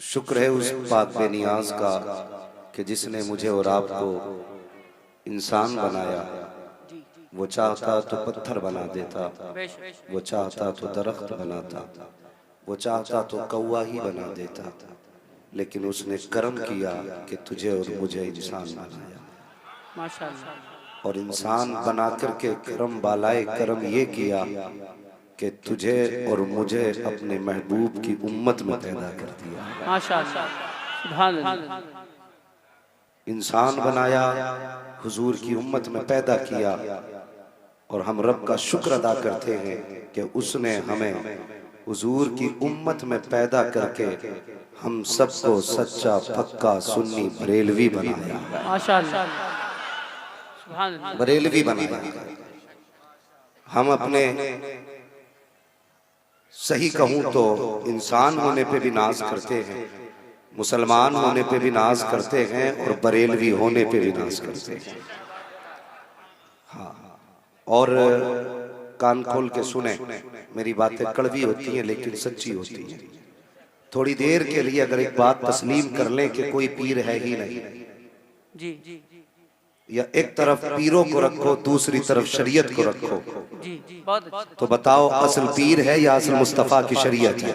शुक्र है उस पाक बेनियाज का कि जिसने मुझे और आपको इंसान बनाया। वो चाहता तो पत्थर बना देता, वो चाहता तो दरख्त बनाता, वो चाहता तो कौवा ही बना देता, लेकिन उसने करम किया कि तुझे और मुझे इंसान बनाया। माशाअल्लाह। और इंसान बना करके करम बालाए करम ये किया कि तुझे और मुझे अपने महबूब की उम्मत में पैदा कर दिया। माशाअल्लाह, सुभान अल्लाह। इंसान बनाया, हुजूर की उम्मत में पैदा किया, और हम रब का शुक्र अदा करते हैं कि उसने हमें हुजूर की उम्मत में पैदा करके हम सबको सच्चा पक्का सुन्नी बरेलवी बनाया। माशाअल्लाह, सुभान अल्लाह। बरेलवी बनाया। हम अपने सही कहूं तो इंसान होने पे भी नाज करते हैं, मुसलमान होने पे भी नाज करते हैं, और बरेलवी होने पे भी नाज करते हैं। हाँ, और कान खोल के सुने, मेरी बातें कड़वी होती हैं लेकिन सच्ची होती हैं। थोड़ी देर के लिए अगर एक बात तस्लीम कर लें कि कोई पीर है ही नहीं, जी, या एक तरफ पीरों को रखो, दूसरी तरफ शरीयत को रखो, तो बताओ असल पीर है या असल मुस्तफा की शरीयत है?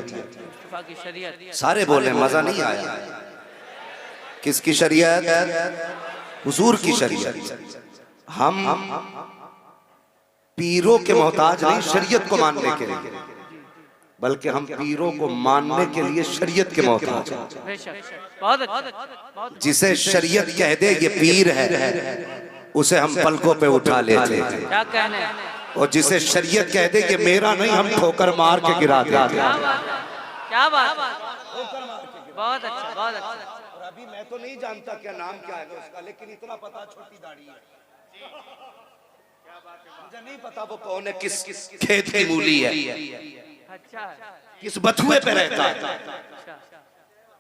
सारे बोले मजा नहीं आया। किसकी शरीयत? हुजूर की शरीयत। हम पीरों के मोहताज नहीं शरीयत को मानने के लिए, बल्कि हम पीरों को मानने के लिए शरीयत के मोहताज हैं। जिसे शरीयत कह दे ये पीर है, उसे हम पलकों पे उठा लेते हैं। क्या कहने? और जिसे शरीयत कह दे ये मेरा नहीं, हम ठोकर मार के गिरा देते हैं। क्या बात, बहुत अच्छा, बहुत अच्छा। और अभी मैं तो नहीं जानता क्या नाम क्या है उसका, लेकिन इतना पता छोटी दाढ़ी है। मुझे नहीं पता वो कौन है, किस खेत की मूली है, अच्छा, किस बथुए पे रहता है,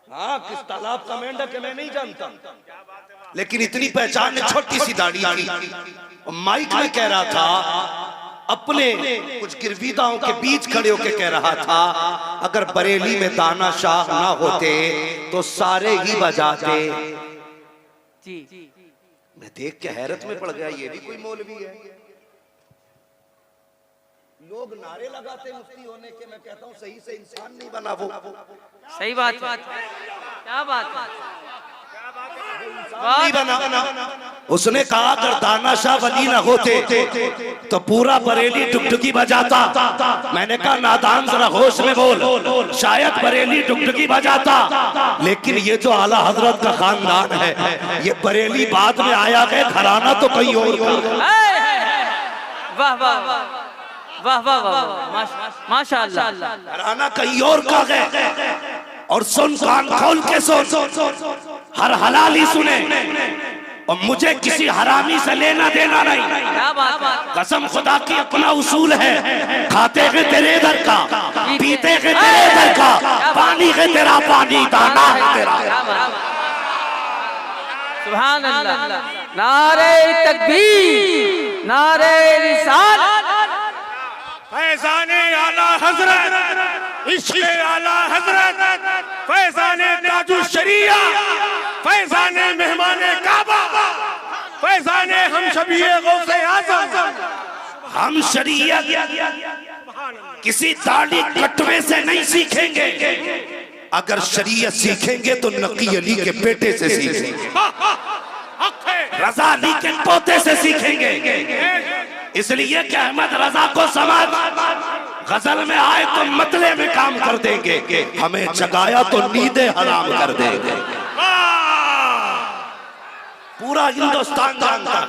हाँ, किस तालाब का मेंढक है मैं नहीं जानता, लेकिन इतनी पहचान है, छोटी सी दाढ़ी थी। माइक में कह रहा था, अपने कुछ गिरविदाओं के बीच खड़े होकर कह रहा था, अगर बरेली में दाना शाह ना होते तो सारे ही बजाते। मैं देख के हैरत में पड़ गया, ये भी कोई मौलवी है? लोग नारे लगाते मुफ्ती होने के, मैं कहता हूँ सही से इंसान नहीं बना वो। सही बात, क्या बात, नहीं बना। उसने कहा अगर दाना शाह वली ना होते तो पूरा बरेली डुगडुगी बजाता। मैंने कहा नादान जरा होश में बोल, शायद बरेली डुगडुगी बजाता, लेकिन ये जो आला हजरत का खानदान है, ये बरेली बाद में आया है, घराना तो कहीं और का। वाह वाह वाह वाह वाह, माशाअल्लाह, घराना कहीं और का है। और सुन, कान खोल के सुन, हर हलाली सुने, और मुझे किसी हरामी से लेना देना नहीं। कसम खुदा की अपना उसूल है, खाते हैं तेरे दर का, पीते हैं तेरे दर का, पानी है तेरा पानी, दाना है तेरा। सुभान अल्लाह। नारे तकबीर, नारे रिसालत। फैज़ाने आला हजरत, इश्क़े आला हजरत, फैज़ाने ताजु शरिया, फैज़ाने मेहमाने काबा, फैज़ाने हम शबीए गौसे आज़म। हम शरीयत किसी दाढ़ी कटवे से नहीं सीखेंगे, अगर शरीयत सीखेंगे तो नकी अली के बेटे से सीखेंगे, रजा अली के पोते से सीखेंगे। इसलिए कि अहमद रजा को समझ, गजल में आए तो मतले में काम कर देंगे, हमें जगाया तो नींदें हराम कर देंगे। पूरा हिंदुस्तान जानता है,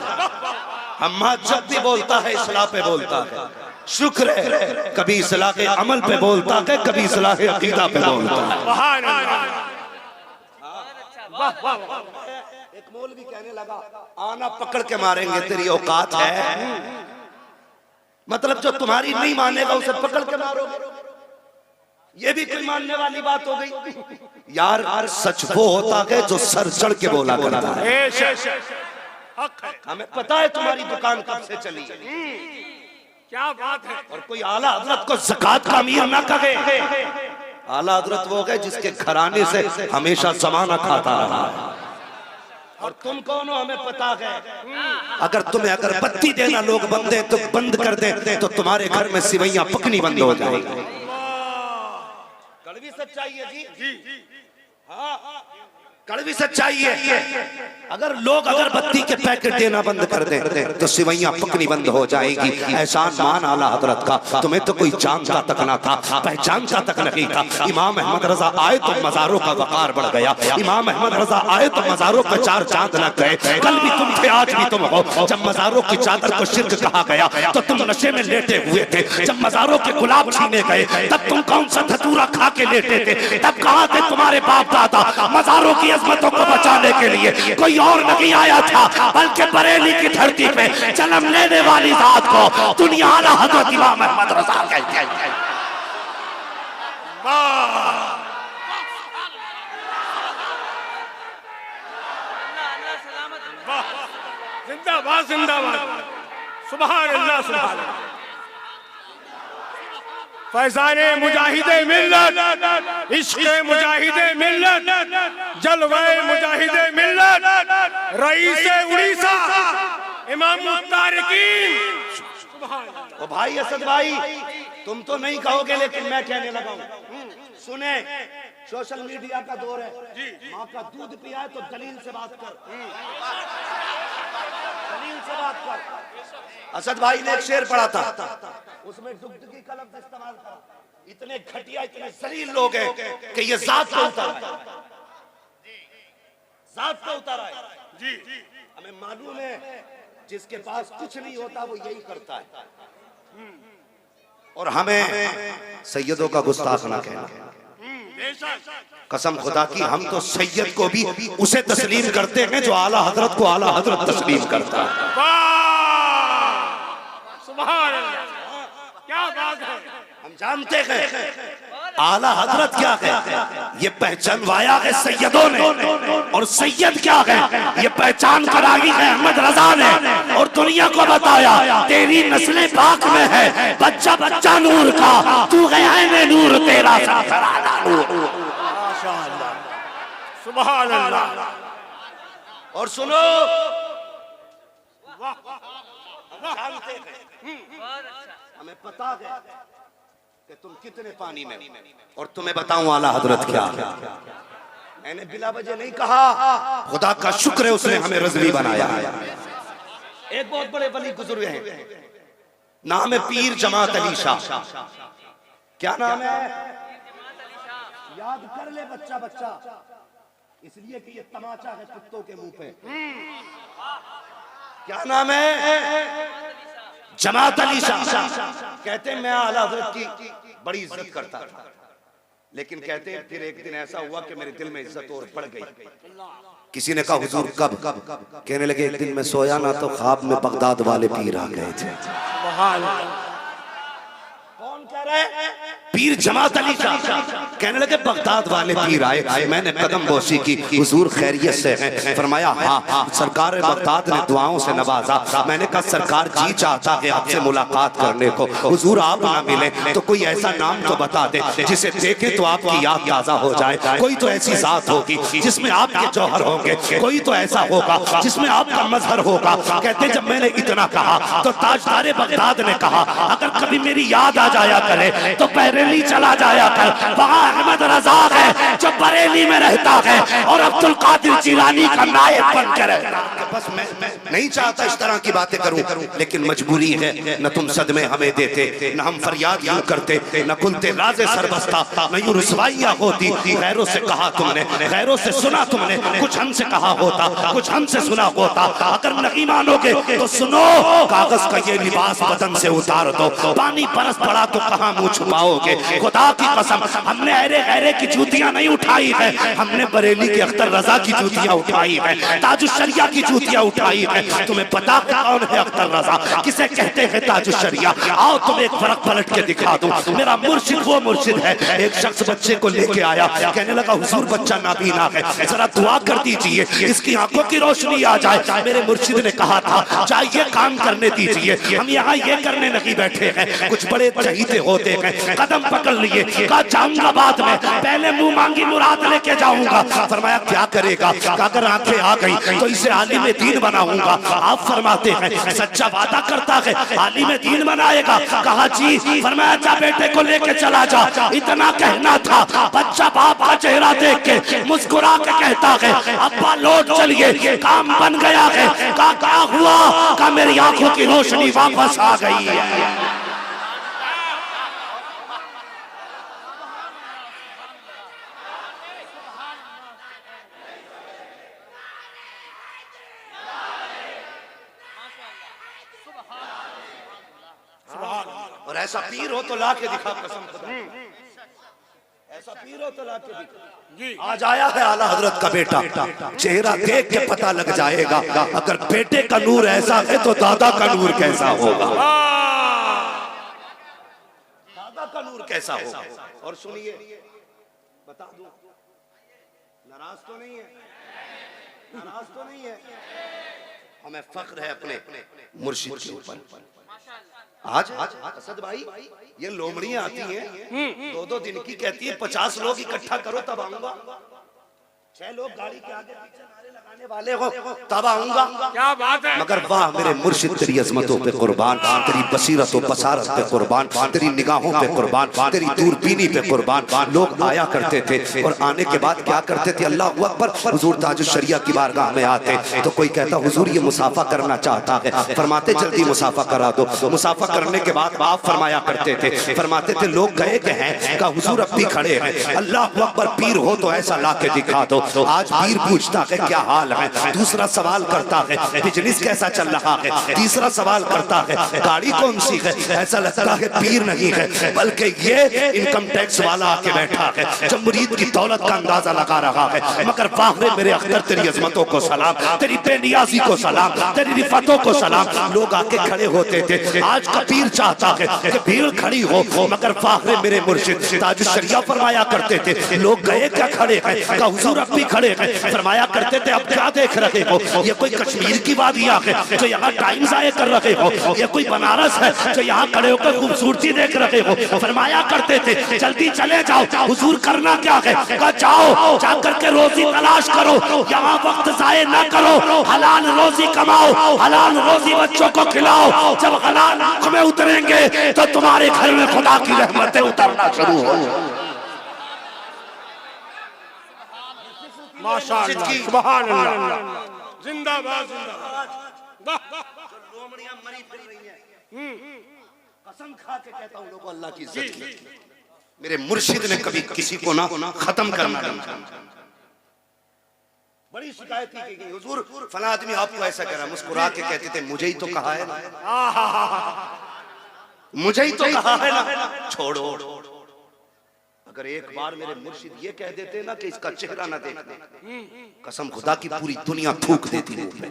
अम्मा जब भी बोलता है इस्लाह पे बोलता है, शुक्र है कभी इस्लाह के अमल पे बोलता है, कभी इस्लाह के अकीदा पे बोलता है। एक मौलवी कहने लगा, आना पकड़ के मारेंगे, तेरी औकात है? मतलब जो तुम्हारी नहीं मानेगा उसे पकड़ के मारोगे, ये भी कोई मानने वाली बात हो गई? यार सच वो होता है जो सर चढ़ के बोला करता है। हमें पता है तुम्हारी दुकान कब से चली, क्या बात है। और कोई आला हजरत को ज़कात का अमीर ना कहे, आला हजरत वो गए जिसके घराने से हमेशा जमाना खाता रहा है। और तुम कौन हो हमें पता है। अगर तुम्हें अगरबत्ती देना लोग बंदे तो बंद कर दे तो तुम्हारे घर में सिवैयां पकनी बंद हो जाएगी। कड़वी सच्चाई है जी। हाँ कड़वी सच्चाई है। अगर लोग अगरबत्ती के पैकेट देना बंद कर दें तो सिवैयां पकनी बंद हो जाएगी। एहसान मान आला हजरत का तुम्हें तो कोई जानता तक ना था, पहचानता तक नहीं था। इमाम अहमद रजा आए तो मजारों का वकार बढ़ गया। इमाम अहमद रजा आए तो मजारों पे 4 चांद लग गए। कल भी तुम थे आज भी तुम हो। जब मजारों की चादर को शिर्क कहा गया तो तुम नशे में लेटे हुए थे। जब मजारों के गुलाब छीने गए तब तुम कौन सा धतूरा खा के लेटे थे। तब कहाँ थे तुम्हारे बाप दादा। मजारों की अजमतों को बचाने के लिए कोई और नहीं आया था, बल्कि बरेली की धरती पे जन्म लेने वाली जात को दुनिया आला हजरत इमाम अहमद रजा कहते हैं। जिंदाबाद जिंदाबाद सुभान अल्लाह सुभान अल्लाह। फैज़ाने मुजाहिदे मिल्लत, इश्क़े मुजाहिदे मिल्लत, जलवे मुजाहिदे मिल्लत, रईसे उड़ीसा इमाम तारिकीन। ओ भाई असद भाई तुम तो नहीं कहोगे लेकिन मैं कहने लगा हूं। सुने सोशल मीडिया का दौर है। माँ का दूध पिया है तो दलील से बात कर। दलील से बात कर। असद भाई ने एक शेर पढ़ा था उसमें डुगडुगी का लफ्ज़ इस्तेमाल करा। इतने घटिया इतने जलील लोग हैं कि ये जात पे उतर आए। जात पे उतर आए जी। हमें मालूम है जिसके पास कुछ नहीं होता वो यही करता है। और हमें सैयदों का गुस्ताख ना कहना। कसम खुदा की हम तो सैयद को भी उसे तस्लीम करते हैं जो आला हजरत को आला हजरत तस्लीम करता है। सुभान अल्लाह क्या बात है। हम जानते हैं आला हजरत क्या है ये पहचानवाया है सैयदों ने। और सैयद क्या है ये पहचान कराई है अहमद रजा ने। और दुनिया को बताया तेरी नस्लें पाक में है, बच्चा बच्चा नूर का, तू गया है नूर तेरा नूर। माशाअल्लाह सुभान अल्लाह। और सुनो जानते हैं हमें पता है कि तुम कितने पानी में। और तुम्हें बताऊं आला हजरत क्या है। मैंने बिला वजह नहीं कहा, खुदा का शुक्र है उसने हमें रज़वी बनाया है। एक बहुत बड़े वली गुजर हैं, नाम है पीर जमात अली शाह। क्या नाम है? याद कर ले बच्चा बच्चा, इसलिए कि ये तमाचा है कुत्तों के मुंह पे। क्या नाम है? जमात अली शाह। कहते हैं मैं आला हजरत की बड़ी इज्जत करता था, लेकिन कहते हैं फिर एक दिन ऐसा हुआ कि मेरे दिल में इज्जत और बढ़ गई। किसी ने कहा हुजूर कब? कहने लगे एक दिन मैं सोया ना तो ख्वाब में बगदाद वाले पीर आ गए थे। कौन कह रहे हैं? पीर जमात अली शाह। कहने लगे बगदाद वाले पीर आए, मैंने कदम बोसी की, हुजूर खैरियत से हैं? फरमाया हाँ। सरकार बगदाद ने दुआओं से नवाजा। मैंने कहा सरकार जी चाहता है आपसे मुलाकात करने को, हुजूर आप ना मिले तो कोई ऐसा नाम तो बता दे जिसे देखे तो आपकी याद ताजा हो जाए। कोई तो ऐसी जात होगी जिसमें आपके जौहर होंगे, कोई तो ऐसा होगा जिसमें आपका मजहर होगा। कहते जब मैंने इतना कहा तो ताजदारे बगदाद ने कहा अगर कभी मेरी याद आ जाया करे तो बरेली चला जाया कर, वहाँ अहमद रजा है जो बरेली में रहता है और अब्दुल कादिर जिलानी का नायब बन कर रहता है। बस मैं नहीं चाहता इस तरह की बातें करूं, लेकिन मजबूरी है। न तुम सदमे हमें देते, न हम फरियाद यूं करते, न खुलते राजे सरबस्ता, न यूं रुसवाइयां होती। गैरों से कहा तुमने, गैरों से सुना तुमने, कुछ हमसे कहा होता, कुछ हमसे सुना होता। अगर नहीं मानोगे तो सुनो, कागज का ये लिबास बदन से उतार दो, पानी बरस पड़ा तो कहाँ मुंह छुपाओगे। खुदा की कसम हमने अरे गैरे की जूतियां नहीं उठाई है, हमने बरेली के अख्तर रजा की जूतियां उठाई है, ताजुश शरिया की जूतियां अंगूठियां उठाई है। तुम्हें पता कौन है अख्तर रजा, किसे कहते हैं ताजुश शरिया? आओ तुम एक फर्क पलट के दिखा दो। मेरा मुर्शिद वो मुर्शिद है। एक शख्स बच्चे को लेके आया, कहने लगा हुजूर बच्चा नाबीना है, जरा दुआ कर दीजिए इसकी आंखों की रोशनी आ जाए। मेरे मुर्शिद ने कहा था चाहिए काम करने दीजिए, हम यहाँ ये करने नहीं बैठे हैं। कुछ बड़े चहीते होते हैं, कदम पकड़ लिए, कहा जाऊंगा बाद में, पहले मुंह मांगी मुराद लेके जाऊंगा। फरमाया क्या करेगा? अगर आंखें आ गई तो इसे आलिम दीन बनाऊंगा। आप फरमाते हैं सच्चा वादा करता है आलिम दीन बनाएगा। कहा जी। फरमाया जा बेटे को लेके चला जा। इतना कहना था, बच्चा बाप का चेहरा देख के मुस्कुरा के कहता है अब्बा लौट चलिए, काम बन गया है। कहा क्या हुआ? कहा मेरी आंखों की रोशनी वापस आ गई है। और ऐसा पीर हो तो ला के दिखा, कसम खुदा, ऐसा पीर हो तो ला के दिखा। आज आया है आला हजरत का बेटा, चेहरा देख के पता लग जाएगा अगर बेटे का नूर ऐसा है तो दादा का नूर कैसा होगा, दादा का नूर कैसा होगा। और सुनिए बता दूं, नाराज तो नहीं है, नाराज तो नहीं है, हमें फख्र है अपने मुर्शिद के ऊपर। आज असद भाई ये लोमड़ियां आती हैं 2-2 दिन की, कहती है 50 लोग इकट्ठा करो तब आऊंगा। 6 लोग गाड़ी के आगे पीछे नारे लगाने वाले हो तब आऊंगा। क्या बात है। मगर वाह मेरे मुर्शिद तेरी अजमतों पे कुर्बान, तेरी बसीरत और बसारत पे कुर्बान, तेरी निगाहों पे कुर्बान, तेरी दूरबीनी पे कुर्बान। लोग आया करते थे और आने के बाद क्या करते थे, अल्लाह अकबर, हुजूर ताजुश शरिया की बारगाह में आते तो कोई कहता हुजूर ये मुसाफा करना चाहता है, फरमाते जल्दी मुसाफा करा दो। मुसाफा करने के बाद आप फरमाया करते थे, फरमाते थे लोग गए के हैं, का हुजूर अब भी खड़े हैं, अल्लाह अकबर, पीर हो तो ऐसा ला के दिखा दो। आज पीर पूछता है क्या हाल है, दूसरा सवाल करता है बिजनेस कैसा चल रहा है, तीसरा सवाल करता है गाड़ी कौन सी है। ऐसा लगता है पीर नहीं है बल्कि ये इनकम टैक्स वाला आके बैठा है, जब मुरीद की दौलत का अंदाजा लगा रहा है। मगर वाह मेरे अख्तर तेरी अजमतों को सलाम, तेरी बेनियाजी को सलाम, तेरी रिफतों को सलाम। लोग आके खड़े होते थे, आज का पीर चाहता है कि भीड़ खड़ी हो, मगर वाह मेरे मुर्शिद ताजुश शरिया फरमाया करते थे लोग गए क्या खड़े हैं, का हुजूर अब भी खड़े हैं। फरमाया करते थे अब क्या देख रहे हो, ये कोई कश्मीर की वादियां है जो यहाँ टाइम जाया कर रहे हो, ये कोई बनारस है जो यहाँ खड़े होकर खूबसूरती देख रहे हो। फरमाया करते थे जल्दी चले जाओ, हुजूर करना क्या है, कहा जाओ जाकर के रोजी तलाश करो, यहाँ वक्त जाया ना करो, हलाल रोजी कमाओ, हलाल रोजी बच्चों को खिलाओ। जब हलाल आंख में उतरेंगे तो तुम्हारे घर में खुदा की रहमतें उतरना शुरू हो। माशाअल्लाह, सुभान अल्लाह, जिंदाबाद जिंदाबाद। लोमड़ियां मरी फिर रही हैं, कसम खा के कहता हूं लोगों अल्लाह की इज्जत की, मेरे मुर्शिद ने कभी किसी को ना खत्म करना नहीं। बड़ी शिकायत की गई हुजूर फला आदमी आपको ऐसा करा, मुस्कुरा के कहते थे मुझे ही तो कहा है ना, मुझे ही तो कहा है ना, छोड़ो। अगर एक बार मेरे मुर्शिद ये कह देते ना कि इसका चेहरा ना देखना, कसम खुदा की पूरी दुनिया थूक देती मुंह पे,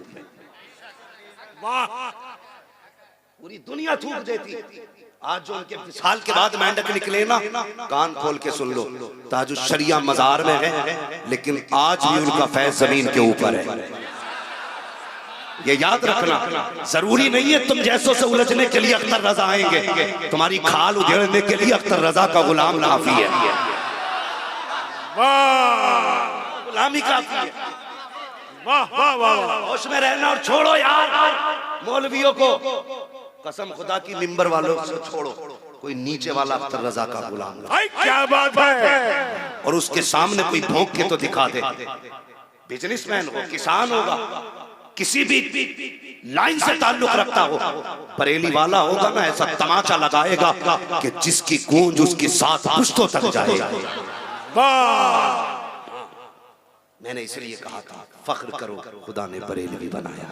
पूरी दुनिया थूक देती। आज जो उनके साल के बाद मेंढक निकले ना, कान खोल के सुन लो, ताजुश शरिया मजार में है लेकिन आज भी उनका फैज जमीन के ऊपर है। ये याद रखना, जरूरी नहीं है तुम जैसों से उलझने के लिए अख्तर रजा आएंगे, तुम्हारी खाल उधेड़ने के लिए अख्तर रजा का गुलाम काफी है, गुलामी काफी है। वाह वाह वाह, होश में रहना और छोड़ो यार मौलवियों को, कसम खुदा की मिंबर वालों से छोड़ो, कोई नीचे वाला अख्तर रजा का गुलाम। क्या बात है। और उसके सामने कोई भौंक के तो दिखा दे, बिजनेसमैन हो, किसान होगा, किसी भी लाइन से ताल्लुक रखता हो, बरेली वाला होगा ना, ऐसा तमाचा लगाएगा कि जिसकी गूंज उसके साथ पुश्तों तक जाएगा। मैंने इसलिए कहा था फख्र करो खुदा ने बरेलवी बनाया।